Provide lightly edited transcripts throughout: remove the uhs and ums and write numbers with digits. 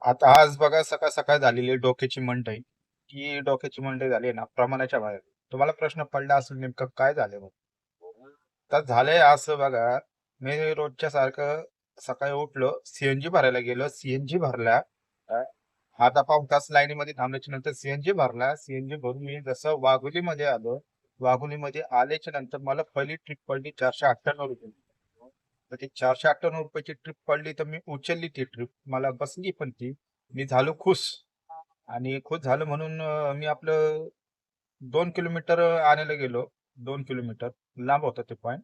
आता आज बघा सकाळ सकाळ झालेली डोक्याची मंडई. की डोक्याची मंडई झाली ना प्रमाणाच्या बाहेर. तुम्हाला प्रश्न पडला असेल नेमकं काय झालं मग. तर झालंय असं बघा. मी रोजच्या सारखं सकाळी उठलो, सीएनजी भरायला गेलो, सीएनजी भरला. अर्धा पाऊण तास लाईनीमध्ये थांबल्याच्या नंतर सीएनजी भरला. सीएनजी भरून मी जसं वाघोलीमध्ये आलो, वाघोलीमध्ये आल्याच्या नंतर मला पहिली ट्रिप पडली 498 रुपये. तर ती 498 रुपयाची ट्रिप पडली, तर मी उचलली ती ट्रिप, मला बसली पण ती. मी झालो खुश. आणि खुश झालं म्हणून मी आपलं 2 किलोमीटर आणायला गेलो. 2 किलोमीटर लांब होतं ते पॉईंट.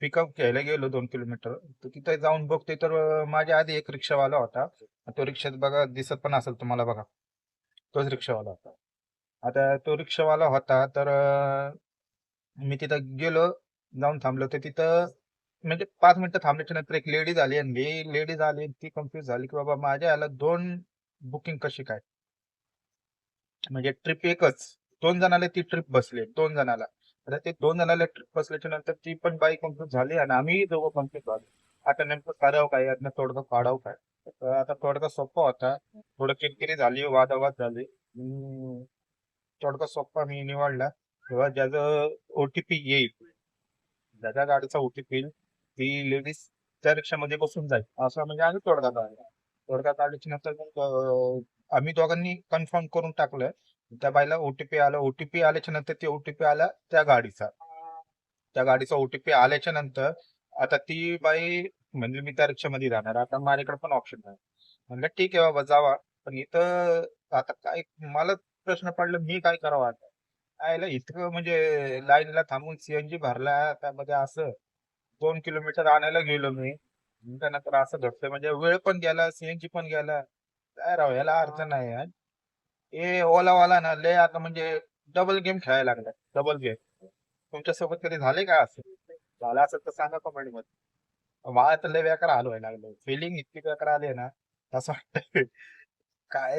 पिकअप घ्यायला गेलो 2 किलोमीटर. तर तिथे जाऊन बघतोय तर माझ्या आधी एक रिक्षावाला होता. तो रिक्षात बघा दिसत पण असेल तुम्हाला बघा. तोच रिक्षावाला होता. आता तो रिक्षावाला होता तर मी तिथं गेलो, जाऊन थांबलो तर तिथं म्हणजे 5 मिनिटं थांबल्याच्या नंतर एक लेडीज आली आणि लेडीज आली ती कन्फ्युज झाली की बाबा माझ्या याला दोन बुकिंग कशी काय. म्हणजे ट्रिप एकच, दोन जणाला ती ट्रिप बसली, दोन जणाला. आता ते दोन जणाला ट्रिप बसल्याच्या नंतर ती पण बाई कन्फ्युज झाली आणि आम्ही दोघं कन्फ्युज झालो. आता नेमकं करावं काय, यातनं तोडगा काढावं काय. तर आता तोडगा सोपा होता. थोडं किरकिरी झाली, वादावाद झाली. तोडगा सोपा मी निवडला. तेव्हा ज्याचं ओटीपी येईल, ज्याच्या गाडीचा ओटीपी येईल, ती लेडीज त्या रिक्षामध्ये बसून जाईल, असं म्हणजे आम्ही तोडगा काढला. तोडगा काढल्याच्या नंतर मग आम्ही दोघांनी कन्फर्म करून टाकलं. त्या बाईला ओटीपी आला. ओटीपी आल्याच्या नंतर ते ओटीपी आला त्या गाडीचा ओटीपी आल्याच्या नंतर आता ती बाई म्हणजे मी त्या रिक्षामध्ये जाणार, आता माझ्याकडे पण ऑप्शन नाही. म्हणलं ठीक आहे बाबा जावा. पण इथं आता काय मला प्रश्न पडला, मी काय करावं आता. आयला इतकं म्हणजे लाईनला थांबून सीएनजी भरला, त्यामध्ये असं 2 किलोमीटर आणायला गेलो मी. त्यानंतर असं घडतंय म्हणजे वेळ पण गेला, सीएनजी पण गेला. काय राव, याला अर्थ नाही यार. हे ओलावाला ना लय आता म्हणजे डबल गेम खेळायला लागलाय, डबल गेम. तुमच्यासोबत कधी झाले का असं? झालं असेल तर सांगा कमेंट मध्ये. मला तर लय बेकार हाल व्हायला लागले, फिलिंग इतकी बेकार आली ना, असं वाटतंय काय